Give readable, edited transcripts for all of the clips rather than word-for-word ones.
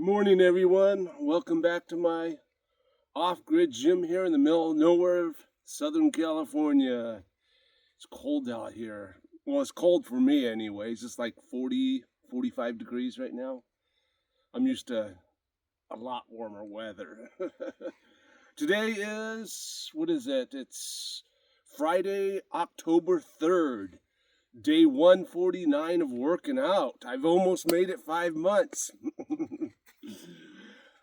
Good morning, everyone. Welcome back to my off-grid gym here in the middle of nowhere of Southern California. It's cold out here. Well, it's cold for me anyways. It's like 40, 45 degrees right now. I'm used to a lot warmer weather. Today is, what is it? It's Friday, October 3rd, day 149 of working out. I've almost made it 5 months.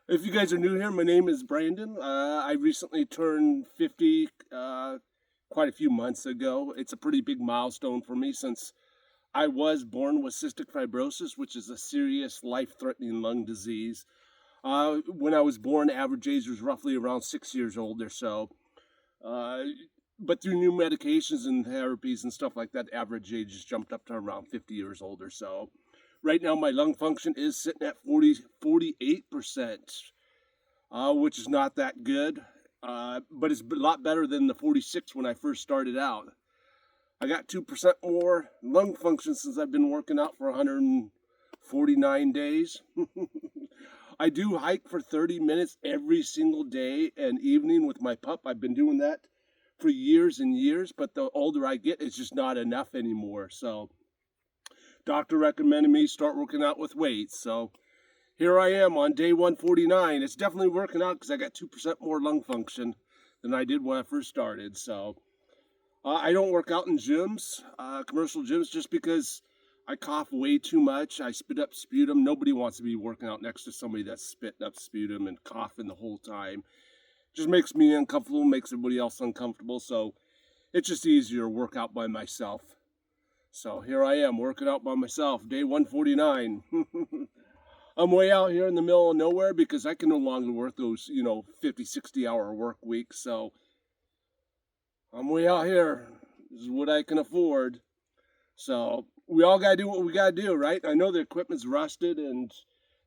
If you guys are new here, my name is Brandon. I recently turned 50 quite a few months ago. It's a pretty big milestone for me since I was born with cystic fibrosis, which is a serious life-threatening lung disease. When I was born, average age was roughly around 6 years old or so. But through new medications and therapies and stuff like that, average age has jumped up to around 50 years old or so. Right now, my lung function is sitting at 48%, which is not that good, but it's a lot better than the 46 when I first started out. I got 2% more lung function since I've been working out for 149 days. I do hike for 30 minutes every single day and evening with my pup. I've been doing that for years and years, but the older I get, it's just not enough anymore. So doctor recommended me start working out with weights. So here I am on day 149. It's definitely working out because I got 2% more lung function than I did when I first started. So I don't work out in gyms, commercial gyms, just because I cough way too much. I spit up sputum. Nobody wants to be working out next to somebody that's spitting up sputum and coughing the whole time. Just makes me uncomfortable, makes everybody else uncomfortable. So it's just easier to work out by myself. So here I am working out by myself, day 149. I'm way out here in the middle of nowhere because I can no longer work those, 50, 60-hour work weeks. So I'm way out here. This is what I can afford. So we all got to do what we got to do, right? I know the equipment's rusted and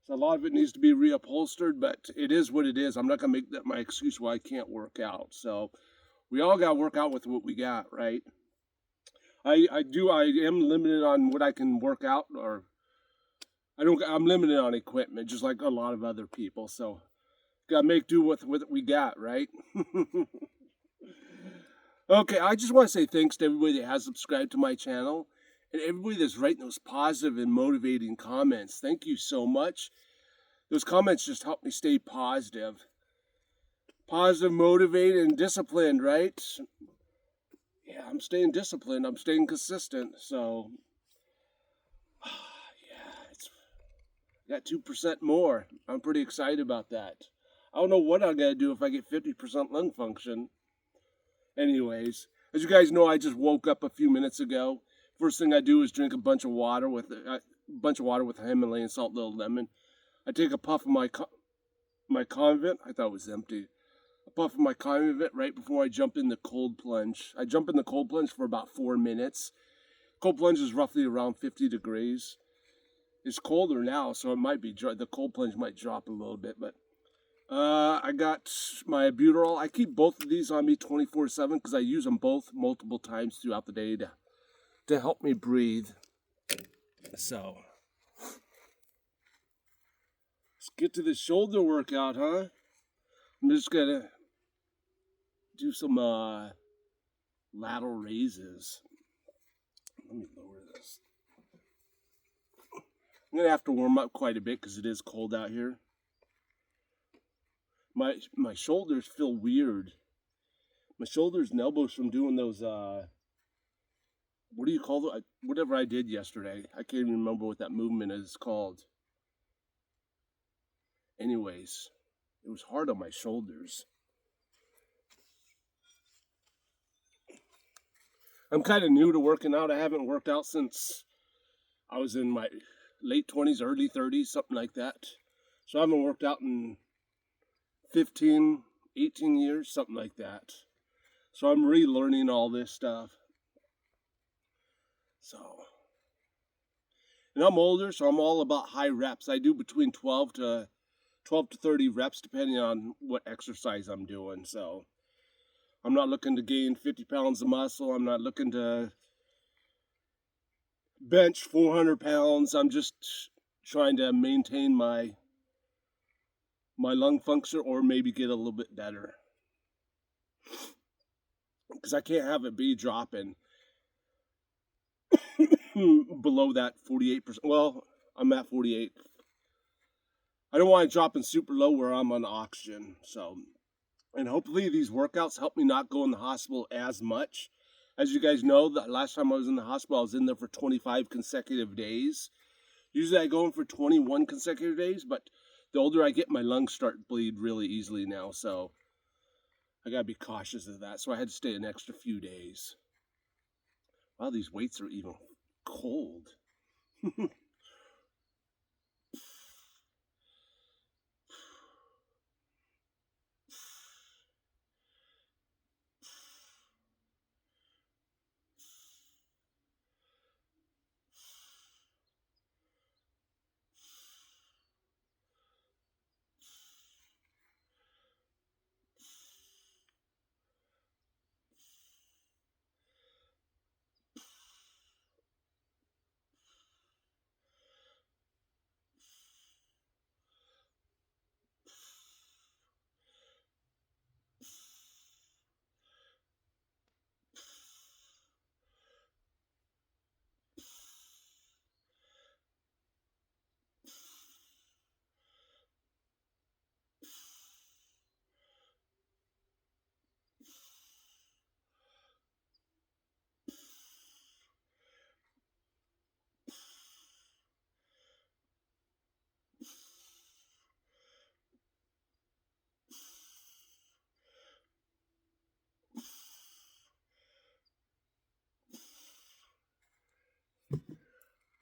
a lot of it needs to be reupholstered, but it is what it is. I'm not going to make that my excuse why I can't work out. So we all got to work out with what we got, right? I am limited on what I can work out, or I'm limited on equipment, just like a lot of other people. So gotta make do with what we got, right? Okay, I just want to say thanks to everybody that has subscribed to my channel and everybody that's writing those positive and motivating comments. Thank you so much. Those comments just help me stay positive. Positive, motivated, and disciplined, right? Yeah, I'm staying disciplined. I'm staying consistent. So, yeah, it's got 2% more. I'm pretty excited about that. I don't know what I gotta do if I get 50% lung function. Anyways, as you guys know, I just woke up a few minutes ago. First thing I do is drink a bunch of water with Himalayan salt, little lemon. I take a puff of my Convent. I thought it was empty. A puff of my Convent right before I jump in the cold plunge. I jump in the cold plunge for about 4 minutes. Cold plunge is roughly around 50 degrees. It's colder now, so it might be the cold plunge might drop a little bit, but I got my albuterol. I keep both of these on me 24/7 because I use them both multiple times throughout the day to help me breathe. So let's get to the shoulder workout, huh? I'm just gonna do some lateral raises. Let me lower this. I'm gonna have to warm up quite a bit because it is cold out here. My shoulders feel weird. My shoulders and elbows from doing those what do you call it? Whatever I did yesterday. I can't even remember what that movement is called. Anyways, it was hard on my shoulders. I'm kind of new to working out. I haven't worked out since I was in my late 20s, early 30s, something like that. So I haven't worked out in 15, 18 years, something like that. So I'm relearning all this stuff. So, and I'm older, so I'm all about high reps. I do between 12 to 30 reps, depending on what exercise I'm doing. So I'm not looking to gain 50 pounds of muscle. I'm not looking to bench 400 pounds. I'm just trying to maintain my my lung function or maybe get a little bit better. Because I can't have it be dropping below that 48%. Well, I'm at 48. I don't want it dropping super low where I'm on oxygen. So, and hopefully these workouts help me not go in the hospital as much. As you guys know, the last time I was in the hospital, I was in there for 25 consecutive days. Usually I go in for 21 consecutive days, but the older I get, my lungs start to bleed really easily now. So I gotta be cautious of that. So I had to stay an extra few days. Wow, these weights are even cold.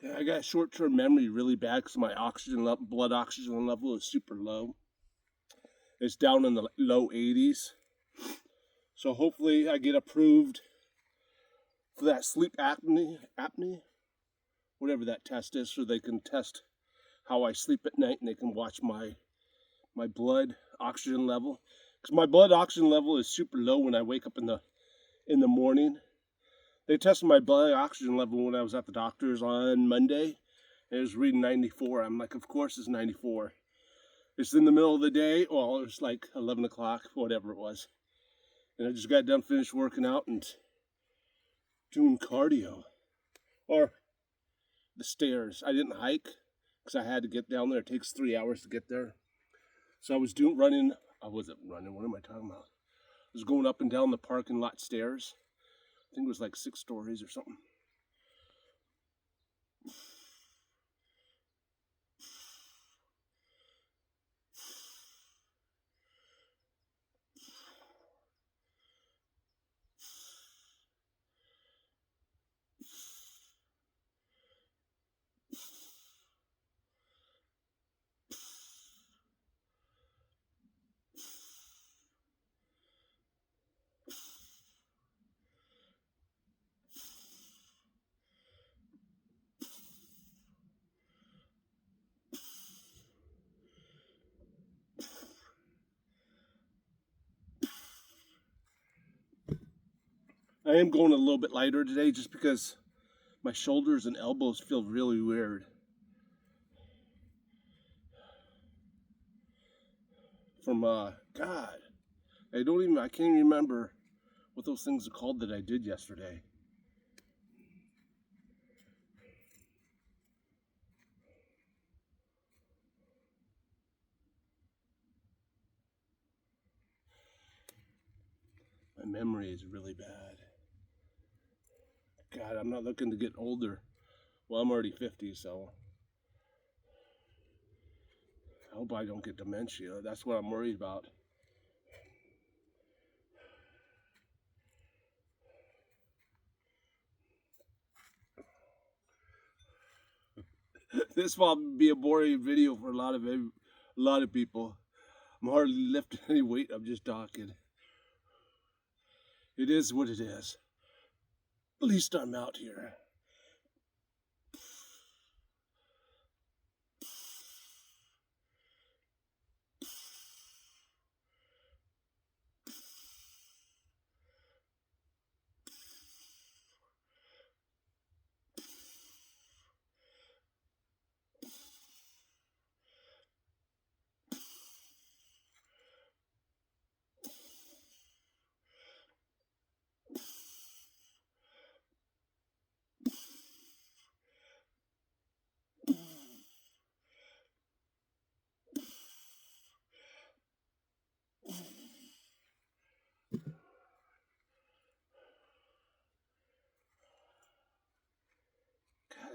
Yeah, I got short-term memory really bad because my blood oxygen level is super low. It's down in the low 80s. So hopefully I get approved for that sleep apnea, whatever that test is, so they can test how I sleep at night and they can watch my blood oxygen level. Because my blood oxygen level is super low when I wake up in the morning. They tested my blood oxygen level when I was at the doctor's on Monday. And it was reading 94. I'm like, of course it's 94. It's in the middle of the day. Well, it was like 11 o'clock, whatever it was. And I just got done, finished working out and doing cardio. Or the stairs. I didn't hike because I had to get down there. It takes 3 hours to get there. So I was running. I wasn't running. What am I talking about? I was going up and down the parking lot stairs. I think it was like 6 stories or something. I am going a little bit lighter today just because my shoulders and elbows feel really weird. From God, I can't even remember what those things are called that I did yesterday. My memory is really bad. God, I'm not looking to get older. Well, I'm already 50, so I hope I don't get dementia. That's what I'm worried about. This will be a boring video for a lot of people. I'm hardly lifting any weight. I'm just talking. It is what it is. At least I'm out here.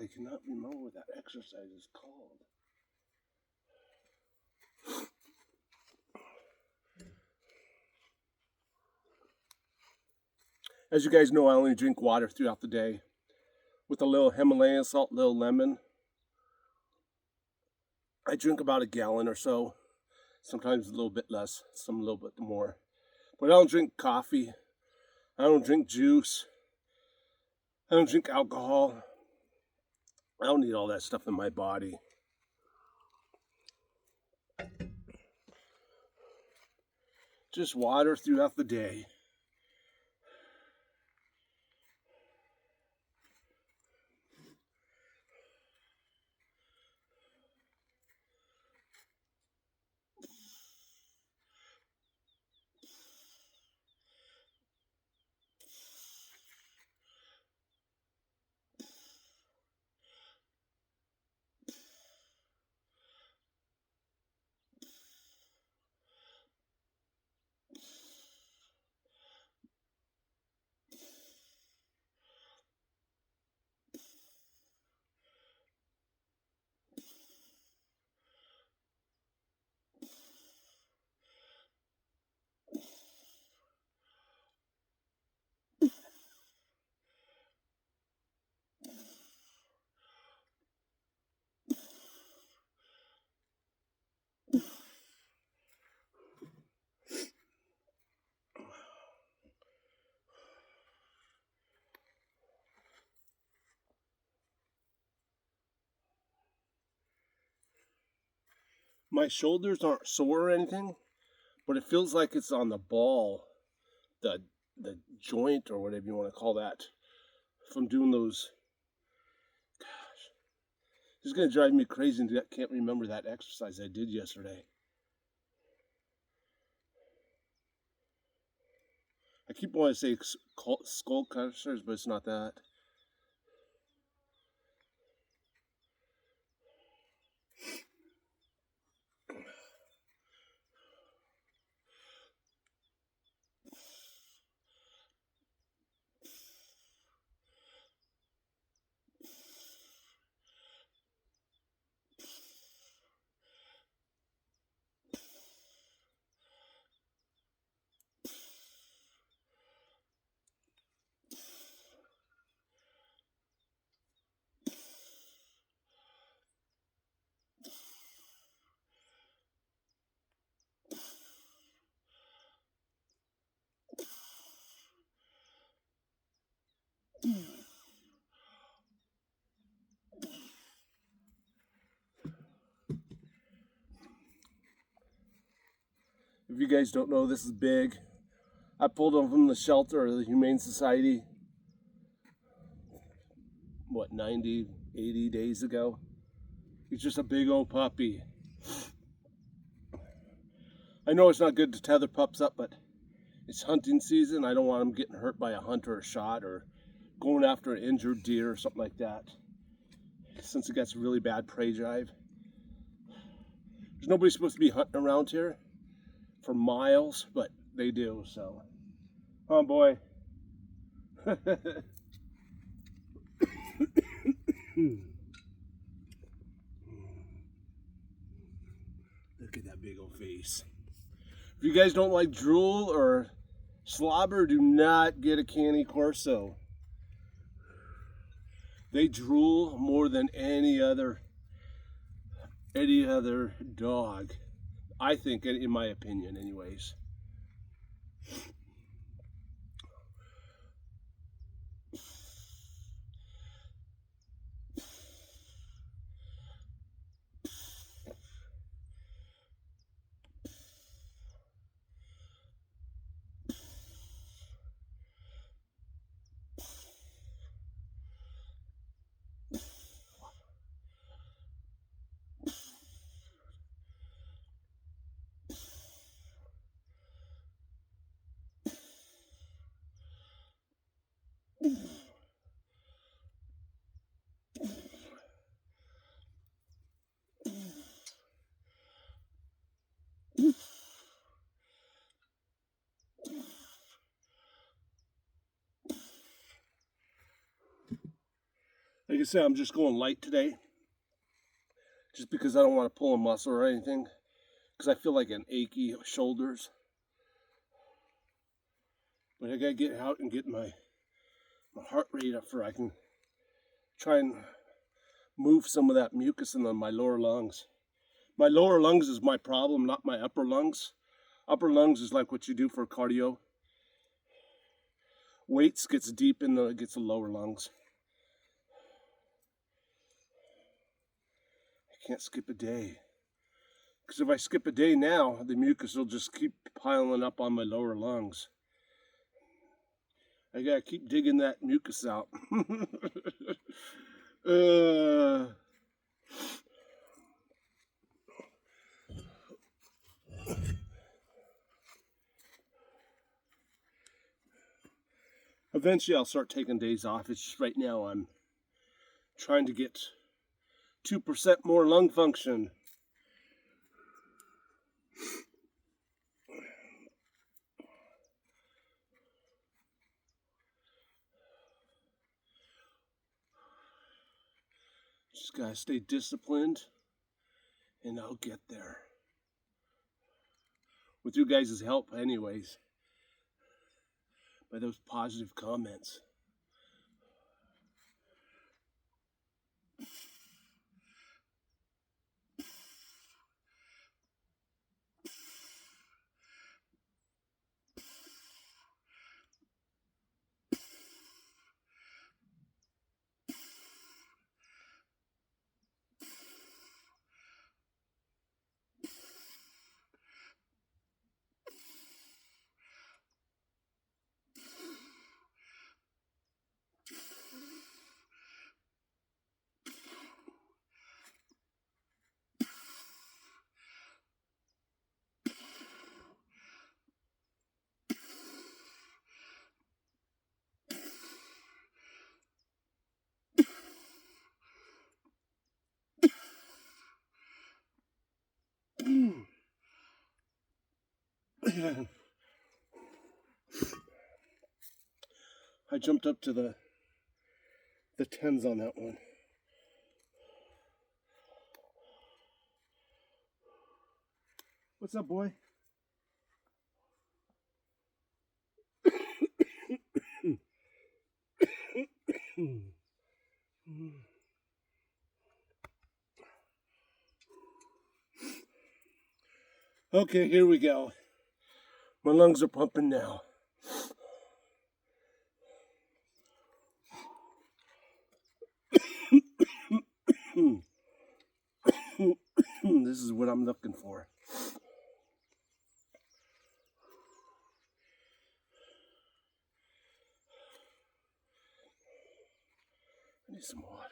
I cannot remember what that exercise is called. As you guys know, I only drink water throughout the day with a little Himalayan salt, little lemon. I drink about a gallon or so, sometimes a little bit less, some a little bit more. But I don't drink coffee. I don't drink juice. I don't drink alcohol. I don't need all that stuff in my body. Just water throughout the day. My shoulders aren't sore or anything, but it feels like it's on the ball, the joint or whatever you want to call that, from doing those. Gosh, it's gonna drive me crazy and I can't remember that exercise I did yesterday. I keep wanting to say skull crushers, but it's not that. If you guys don't know, this is Big. I pulled him from the shelter of the Humane Society, 90, 80 days ago. He's just a big old puppy. I know it's not good to tether pups up, but it's hunting season. I don't want them getting hurt by a hunter or shot or going after an injured deer or something like that, since it gets really bad prey drive. There's nobody supposed to be hunting around here for miles, but they do, so. Oh boy. Look at that big old face. If you guys don't like drool or slobber, do not get a Cane Corso. They drool more than any other dog. I think, in my opinion, anyways. Like I said, I'm just going light today. Just because I don't want to pull a muscle or anything. Because I feel like an achy shoulders. But I gotta get out and get my heart rate up for I can try and move some of that mucus in my lower lungs. My lower lungs is my problem, not my upper lungs. Upper lungs is like what you do for cardio. Weights gets deep in the lower lungs. I can't skip a day. Because if I skip a day now, the mucus will just keep piling up on my lower lungs. I gotta keep digging that mucus out. Eventually I'll start taking days off. It's just right now I'm trying to get 2% more lung function. Just gotta stay disciplined and I'll get there. With you guys' help anyways. By those positive comments. I jumped up to the 10s on that one. What's up, boy? Okay, here we go. My lungs are pumping now. This is what I'm looking for. I need some water.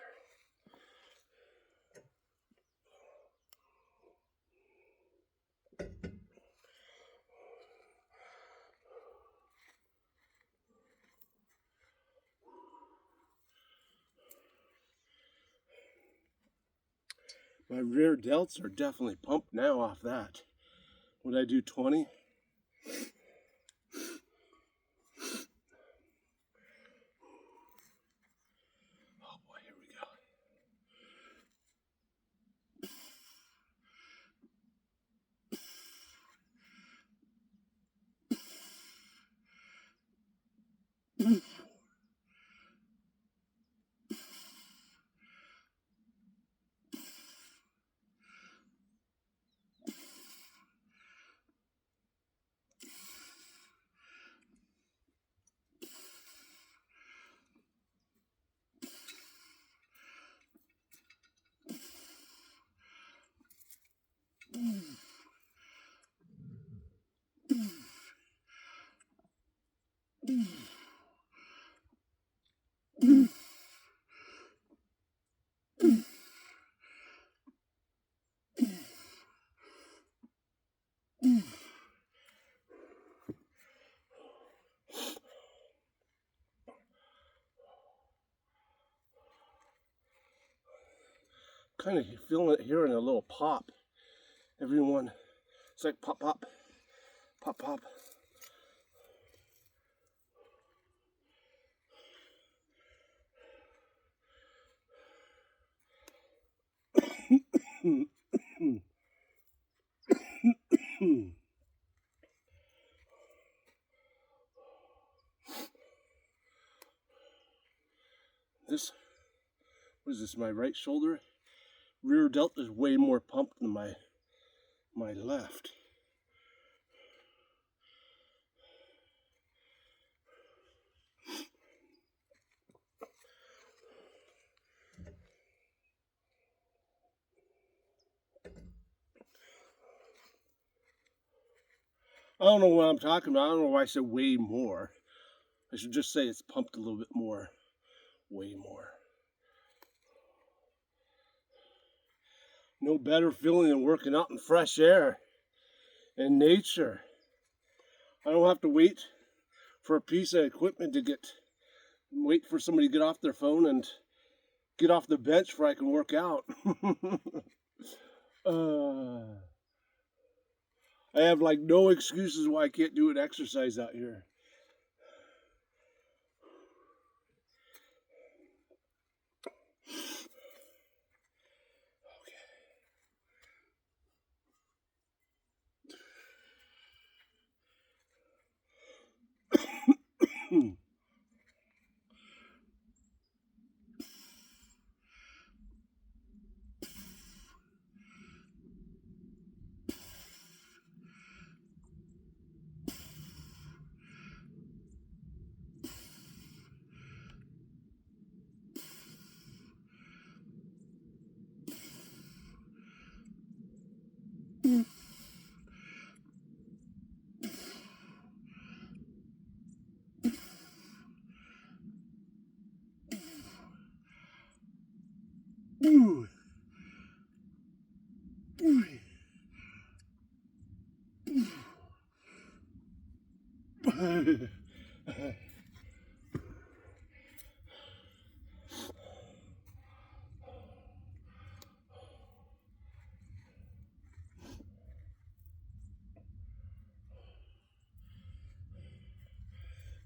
My rear delts are definitely pumped now off that. Would I do 20? Oh boy, here we go. Kind of feeling it, hearing a little pop. Everyone, it's like pop, pop, pop, pop. This, what is this, my right shoulder? Rear delt is way more pumped than my left. I don't know what I'm talking about. I don't know why I said way more. I should just say it's pumped a little bit more. Way more. No better feeling than working out in fresh air and nature. I don't have to wait for a piece of equipment to wait for somebody to get off their phone and get off the bench before I can work out. I have like no excuses why I can't do an exercise out here.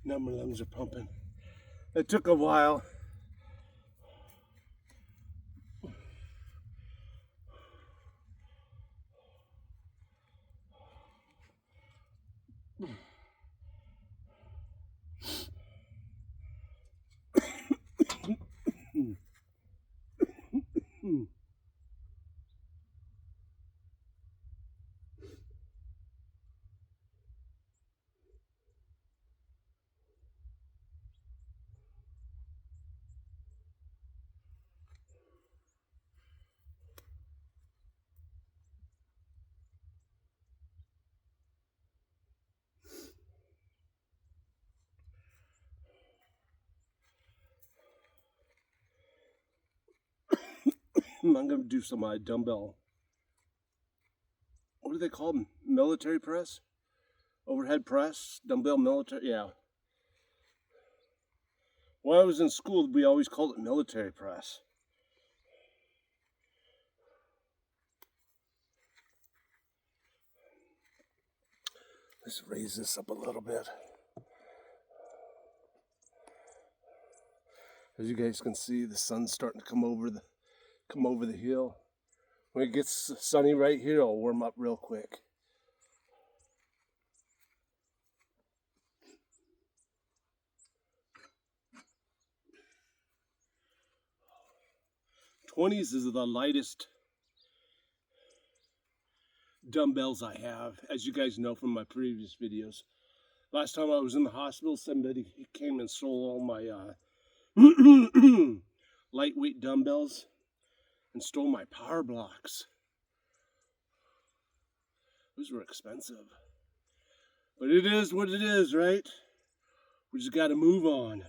Now my lungs are pumping. It took a while. I'm going to do some dumbbell. What do they call them? Military press? Overhead press? Dumbbell military? Yeah. When I was in school, we always called it military press. Let's raise this up a little bit. As you guys can see, the sun's starting to come over the hill. When it gets sunny right here, it'll warm up real quick. '20s is the lightest dumbbells I have, as you guys know from my previous videos. Last time I was in the hospital, somebody came and stole all my lightweight dumbbells and stole my power blocks. Those were expensive. But it is what it is, right? We just got to move on.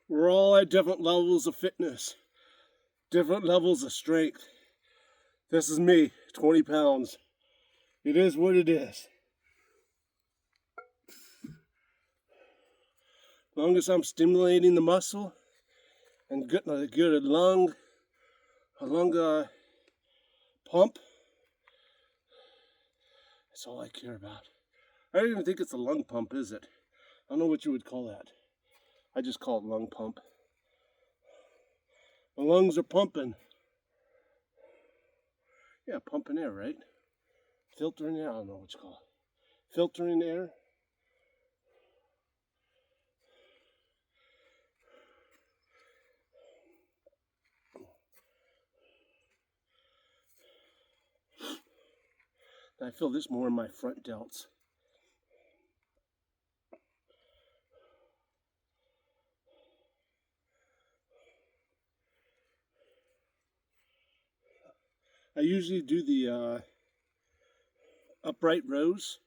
We're all at different levels of fitness, different levels of strength. This is me, 20 pounds. It is what it is. As long as I'm stimulating the muscle and getting a good lung pump, that's all I care about. I don't even think it's a lung pump, is it? I don't know what you would call that. I just call it lung pump. My lungs are pumping. Yeah, pumping air, right? Filtering air, I don't know what you call it. Filtering air. I feel this more in my front delts. I usually do the upright rows,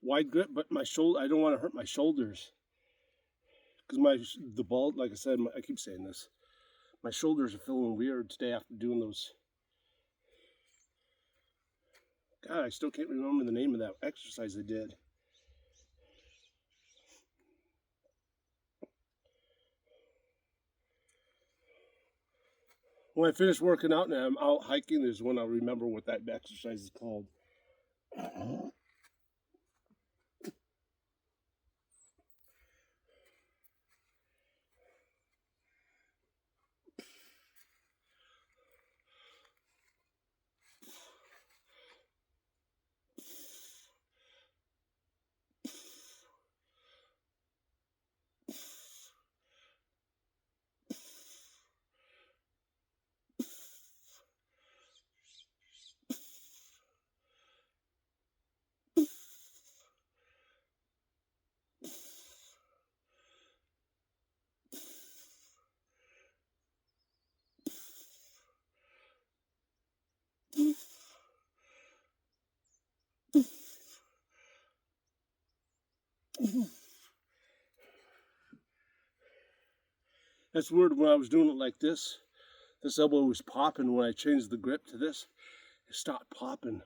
wide grip, but my shoulder, I don't want to hurt my shoulders. Because the ball, like I said, I keep saying this, my shoulders are feeling weird today after doing those. God, I still can't remember the name of that exercise I did. When I finish working out and I'm out hiking is when I'll remember what that exercise is called. That's weird. When I was doing it like this elbow was popping. When I changed the grip to this, it stopped popping.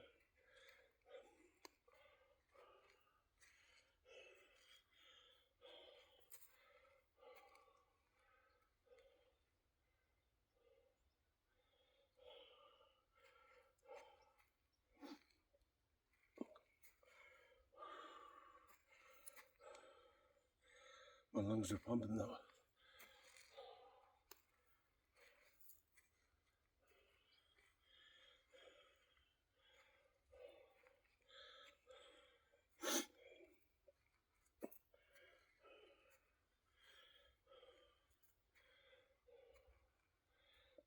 My lungs are pumping though.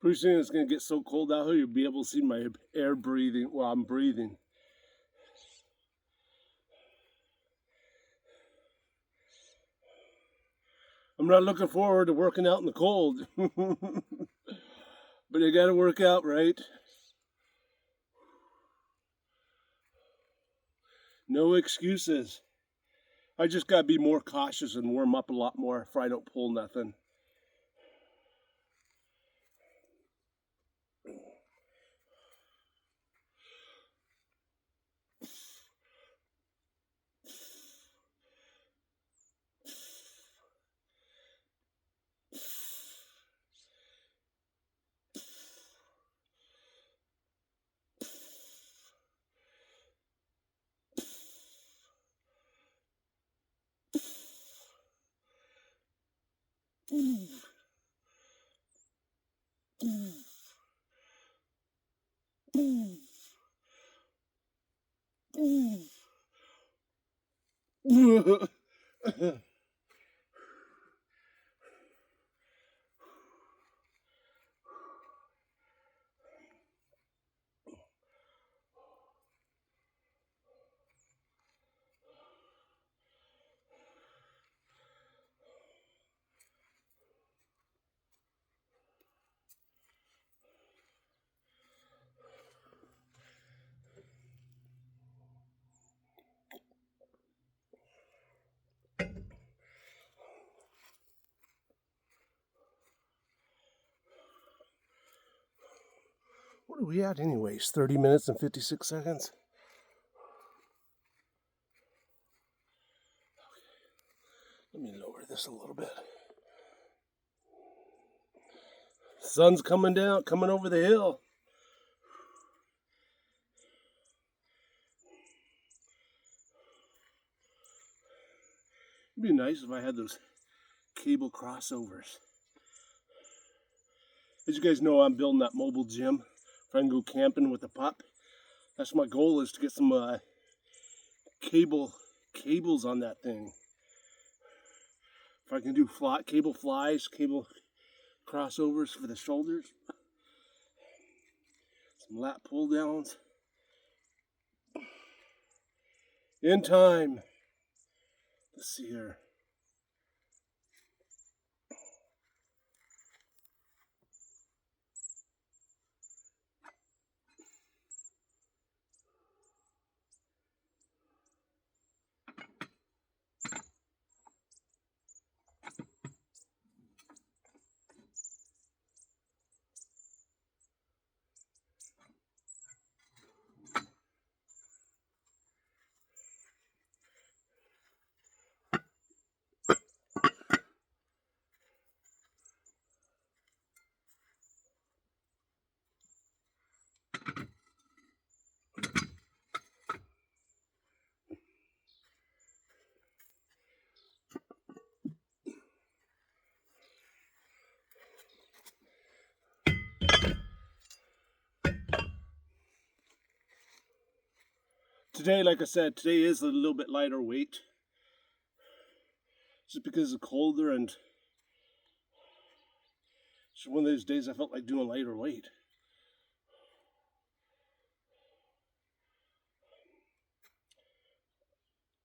Pretty soon it's going to get so cold out here, you'll be able to see my air breathing while I'm breathing. I'm not looking forward to working out in the cold. But I got to work out, right? No excuses. I just got to be more cautious and warm up a lot more if I don't pull nothing. What are we at anyways? 30 minutes and 56 seconds? Okay. Let me lower this a little bit. Sun's coming down, coming over the hill. It'd be nice if I had those cable crossovers. As you guys know, I'm building that mobile gym. If I can go camping with the pup, that's my goal, is to get some cables on that thing. If I can do cable flies, cable crossovers for the shoulders, some lat pull downs. In time. Let's see here. Today, like I said, today is a little bit lighter weight. Just because it's colder, and it's one of those days I felt like doing lighter weight.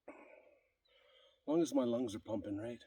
As long as my lungs are pumping, right?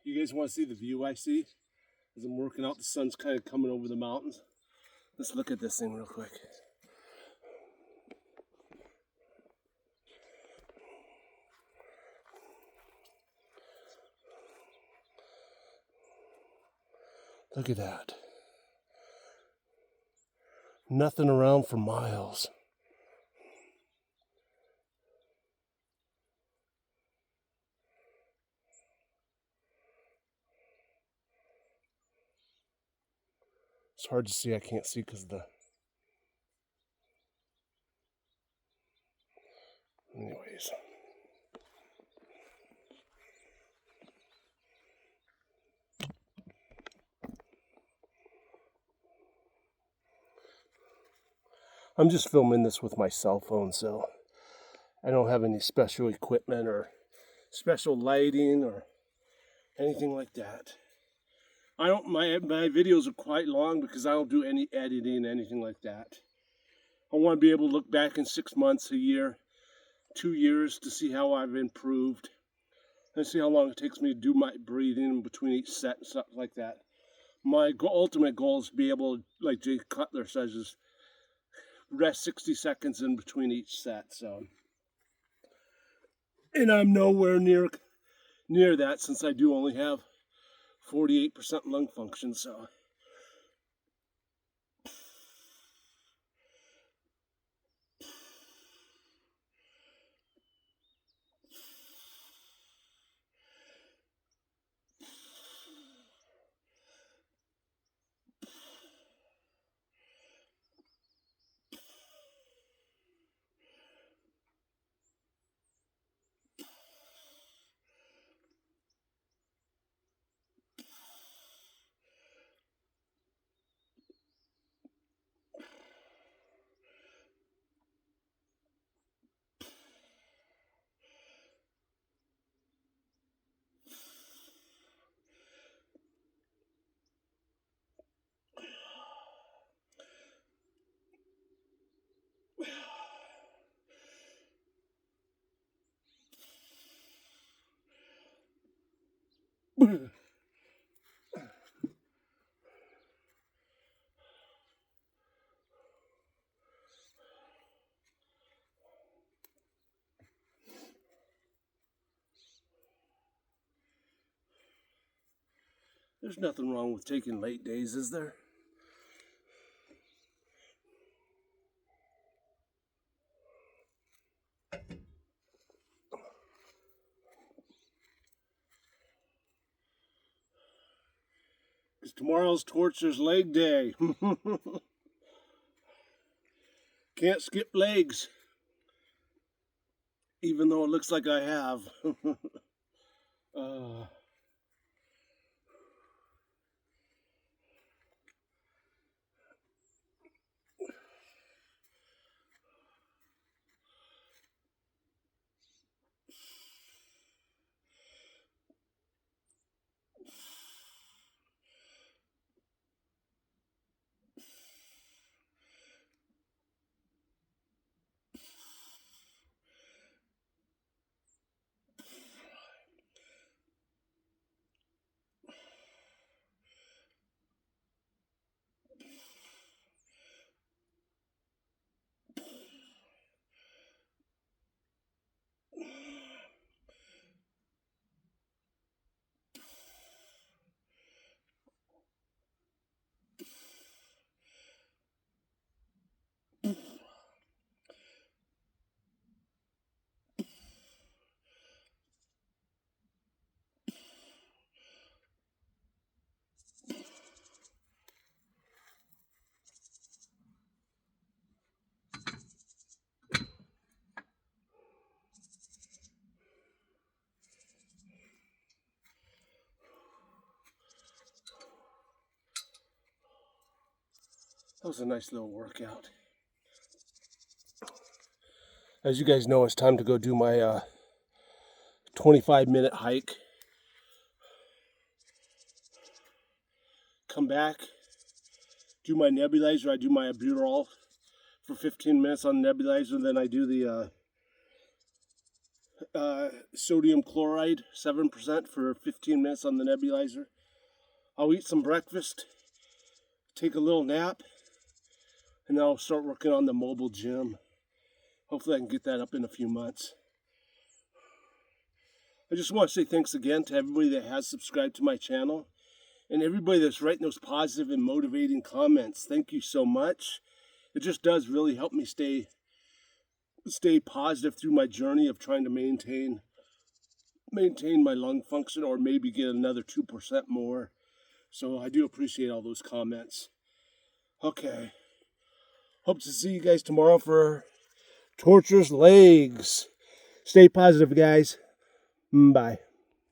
You guys want to see the view I see as I'm working out? The sun's kind of coming over the mountains. Let's look at this thing real quick. Look at that. Nothing around for miles. It's hard to see. I can't see because of the... Anyways. I'm just filming this with my cell phone, so I don't have any special equipment or special lighting or anything like that. My videos are quite long because I don't do any editing, anything like that. I want to be able to look back in 6 months, a year, 2 years to see how I've improved and see how long it takes me to do my breathing in between each set and stuff like that. My ultimate goal is to be able to, like Jay Cutler says, is rest 60 seconds in between each set. So, and I'm nowhere near that, since I do only have 48% lung function. So There's nothing wrong with taking late days, is there? Because tomorrow's Torture's leg day. Can't skip legs. Even though it looks like I have. That was a nice little workout. As you guys know, it's time to go do my 25-minute hike. Come back, do my nebulizer. I do my albuterol for 15 minutes on the nebulizer. Then I do the sodium chloride, 7% for 15 minutes on the nebulizer. I'll eat some breakfast, take a little nap, and then I'll start working on the mobile gym. Hopefully I can get that up in a few months. I just want to say thanks again to everybody that has subscribed to my channel and everybody that's writing those positive and motivating comments. Thank you so much. It just does really help me stay positive through my journey of trying to maintain my lung function, or maybe get another 2% more. So I do appreciate all those comments. Okay. Hope to see you guys tomorrow for Torture's legs. Stay positive, guys. Bye.